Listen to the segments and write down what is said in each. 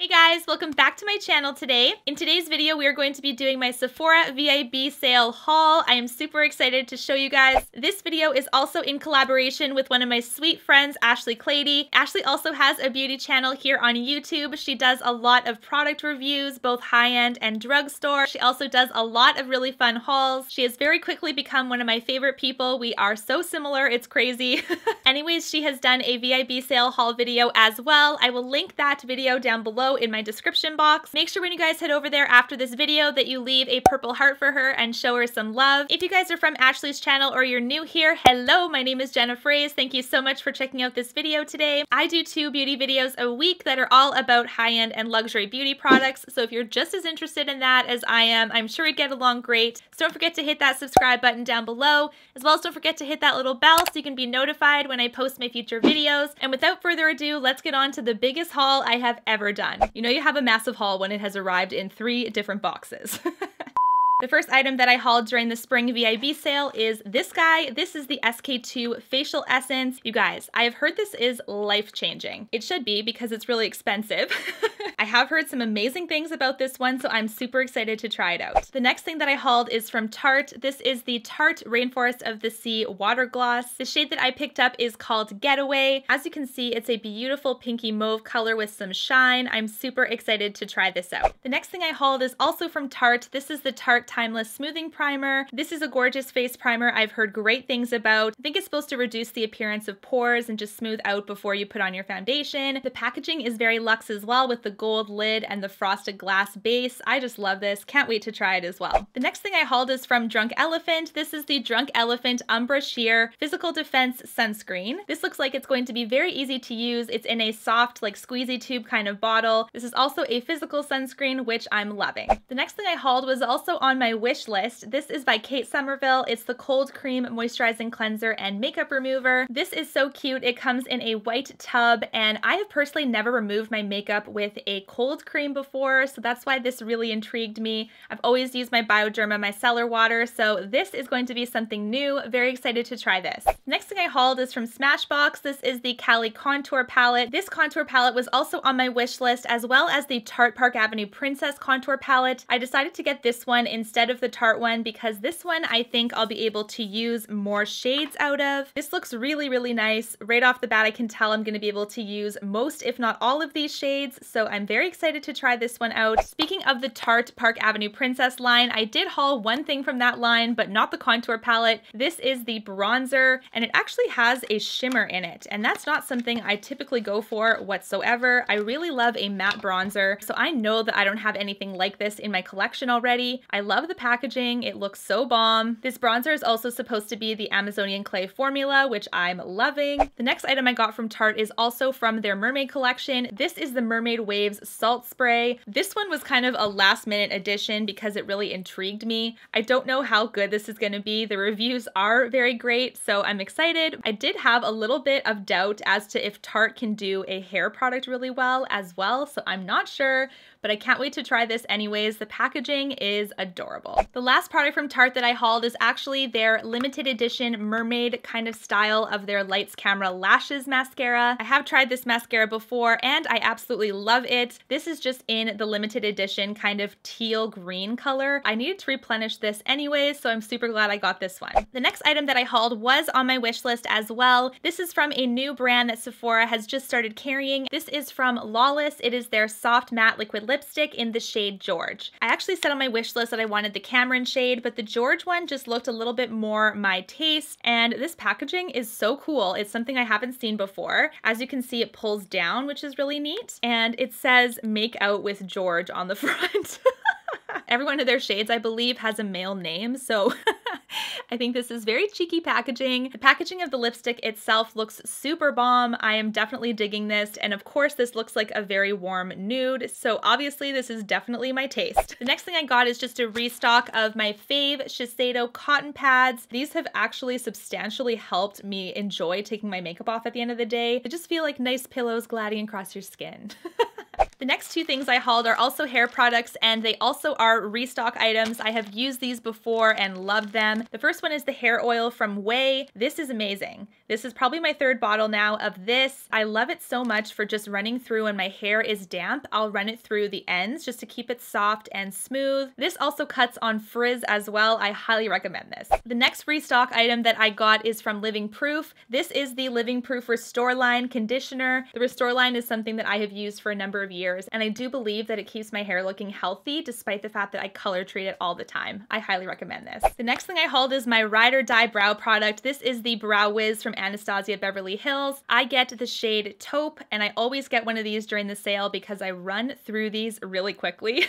Hey guys, welcome back to my channel today. In today's video, we are going to be doing my Sephora VIB sale haul. I am super excited to show you guys. This video is also in collaboration with one of my sweet friends, Klaty. Ashley also has a beauty channel here on YouTube. She does a lot of product reviews, both high-end and drugstore. She also does a lot of really fun hauls. She has very quickly become one of my favorite people. We are so similar, it's crazy. Anyways, she has done a VIB sale haul video as well. I will link that video down below in my description box. Make sure when you guys head over there after this video that you leave a purple heart for her and show her some love. If you guys are from Ashley's channel or you're new here, hello, my name is Jenna Fraze. Thank you so much for checking out this video today. I do 2 beauty videos a week that are all about high-end and luxury beauty products, so if you're just as interested in that as I am, I'm sure we'd get along great. So don't forget to hit that subscribe button down below, as well as don't forget to hit that little bell so you can be notified when I post my future videos. And without further ado, let's get on to the biggest haul I have ever done. You know you have a massive haul when it has arrived in 3 different boxes. The first item that I hauled during the spring VIB sale is this guy. This is the SK2 Facial Essence. You guys, I have heard this is life-changing. It should be because it's really expensive. I have heard some amazing things about this one, so I'm super excited to try it out. The next thing that I hauled is from Tarte. This is the Tarte Rainforest of the Sea Water Gloss. The shade that I picked up is called Getaway. As you can see, it's a beautiful pinky mauve color with some shine. I'm super excited to try this out. The next thing I hauled is also from Tarte. This is the Tarte Timeless Smoothing Primer. This is a gorgeous face primer I've heard great things about. I think it's supposed to reduce the appearance of pores and just smooth out before you put on your foundation. The packaging is very luxe as well with the gold lid and the frosted glass base. I just love this. Can't wait to try it as well. The next thing I hauled is from Drunk Elephant. This is the Drunk Elephant Umbra Sheer Physical Defense Sunscreen. This looks like it's going to be very easy to use. It's in a soft, like squeezy tube kind of bottle. This is also a physical sunscreen, which I'm loving. The next thing I hauled was also on my wish list. This is by Somerville. It's the Cold Cream Moisturizing Cleanser and Makeup Remover. This is so cute. It comes in a white tub, and I have personally never removed my makeup with a cold cream before, so that's why this really intrigued me. I've always used my Bioderma micellar water, so this is going to be something new. Very excited to try this. Next thing I hauled is from Smashbox. This is the Cali Contour Palette. This contour palette was also on my wish list, as well as the Tarte Park Avenue Princess Contour Palette. I decided to get this one instead of the Tarte one because this one I think I'll be able to use more shades out of. This looks really, really nice. Right off the bat, I can tell I'm going to be able to use most, if not all of these shades, so I'm very excited to try this one out. Speaking of the Tarte Park Avenue Princess line, I did haul one thing from that line, but not the contour palette. This is the bronzer, and it actually has a shimmer in it, and that's not something I typically go for whatsoever. I really love a matte bronzer, so I know that I don't have anything like this in my collection already. I love the packaging. It looks so bomb. This bronzer is also supposed to be the Amazonian clay formula, which I'm loving. The next item I got from Tarte is also from their Mermaid collection. This is the Mermaid Waves Salt Spray. This one was kind of a last minute addition because it really intrigued me. I don't know how good this is going to be. The reviews are very great, so I'm excited. I did have a little bit of doubt as to if Tarte can do a hair product really well as well, so I'm not sure, but I can't wait to try this anyways. The packaging is adorable. The last product from Tarte that I hauled is actually their limited edition mermaid kind of style of their Lights Camera Lashes mascara. I have tried this mascara before and I absolutely love it. This is just in the limited edition kind of teal green color. I needed to replenish this anyways, so I'm super glad I got this one. The next item that I hauled was on my wish list as well. This is from a new brand that Sephora has just started carrying. This is from Lawless. It is their soft matte liquid lipstick in the shade George. I actually said on my wish list that I wanted the Cameron shade, but the George one just looked a little bit more my taste, and this packaging is so cool. It's something I haven't seen before. As you can see, it pulls down, which is really neat, and it says "Make Out with George" on the front. Every one of their shades, I believe, has a male name, so I think this is very cheeky packaging. The packaging of the lipstick itself looks super bomb. I am definitely digging this, and of course this looks like a very warm nude, so obviously this is definitely my taste. The next thing I got is just a restock of my fave Shiseido cotton pads. These have actually substantially helped me enjoy taking my makeup off at the end of the day. They just feel like nice pillows gliding across your skin. The next two things I hauled are also hair products, and they also are restock items. I have used these before and loved them. The first one is the hair oil from Ouai. This is amazing. This is probably my third bottle now of this. I love it so much for just running through when my hair is damp. I'll run it through the ends just to keep it soft and smooth. This also cuts on frizz as well. I highly recommend this. The next restock item that I got is from Living Proof. This is the Living Proof Restore Line conditioner. The Restore Line is something that I have used for a number of years, and I do believe that it keeps my hair looking healthy despite the fact that I color treat it all the time. I highly recommend this. The next thing I hauled is my Ride or Die brow product. This is the Brow Wiz from Anastasia Beverly Hills. I get the shade Taupe, and I always get one of these during the sale because I run through these really quickly.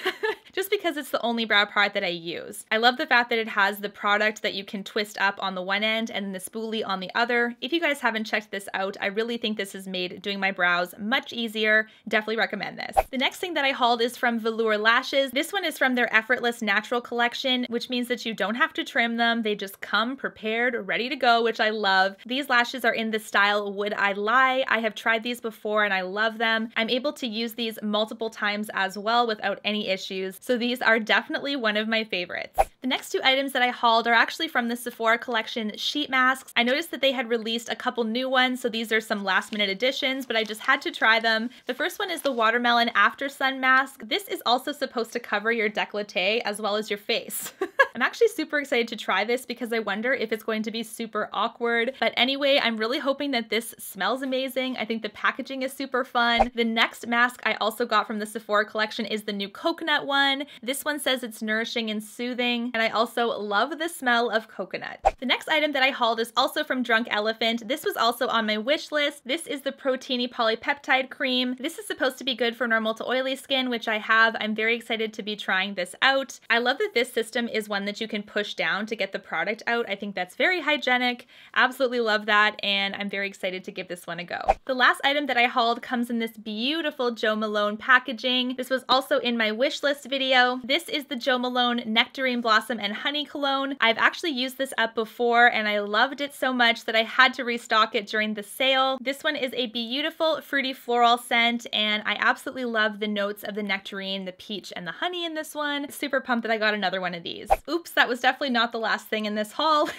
Just because it's the only brow product that I use. I love the fact that it has the product that you can twist up on the one end and the spoolie on the other. If you guys haven't checked this out, I really think this has made doing my brows much easier. Definitely recommend this. The next thing that I hauled is from Velour Lashes. This one is from their Effortless Natural collection, which means that you don't have to trim them. They just come prepared, ready to go, which I love. These lashes are in the style Would I Lie? I have tried these before and I love them. I'm able to use these multiple times as well without any issues. So these are definitely one of my favorites. The next two items that I hauled are actually from the Sephora collection sheet masks. I noticed that they had released a couple new ones, so these are some last minute additions, but I just had to try them. The first one is the Watermelon After Sun Mask. This is also supposed to cover your décolleté as well as your face. I'm actually super excited to try this because I wonder if it's going to be super awkward. But anyway, I'm really hoping that this smells amazing. I think the packaging is super fun. The next mask I also got from the Sephora collection is the new coconut one. This one says it's nourishing and soothing, and I also love the smell of coconut. The next item that I hauled is also from Drunk Elephant. This was also on my wish list. This is the Proteiny Polypeptide Cream. This is supposed to be good for normal to oily skin, which I have. I'm very excited to be trying this out. I love that this system is one that you can push down to get the product out. I think that's very hygienic. Absolutely love that, and I'm very excited to give this one a go. The last item that I hauled comes in this beautiful Jo Malone packaging. This was also in my wish list video. This is the Jo Malone Nectarine Blossom and Honey Cologne. I've actually used this up before and I loved it so much that I had to restock it during the sale. This one is a beautiful fruity floral scent, and I absolutely love the notes of the nectarine, the peach, and the honey in this one. Super pumped that I got another one of these. Oops, that was definitely not the last thing in this haul.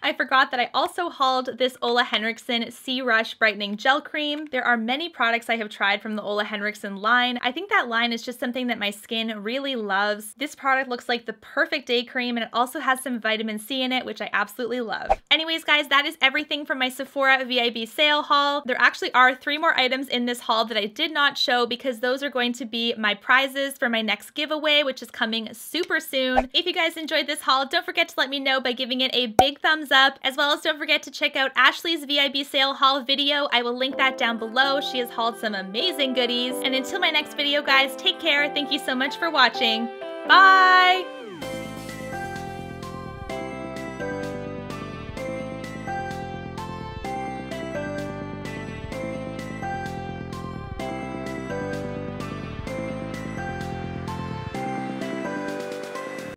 I forgot that I also hauled this Ole Henriksen Sea Rush Brightening Gel Cream. There are many products I have tried from the Ole Henriksen line. I think that line is just something that my skin really loves. This product looks like the perfect day cream, and it also has some vitamin C in it, which I absolutely love. Anyways, guys, that is everything from my Sephora VIB sale haul. There actually are 3 more items in this haul that I did not show because those are going to be my prizes for my next giveaway, which is coming super soon. If you guys enjoyed this haul, don't forget to let me know by giving it a big thumbs up, as well as don't forget to check out Ashley's VIB sale haul video. I will link that down below. She has hauled some amazing goodies. And until my next video, guys, take care. Thank you so much for watching. Bye!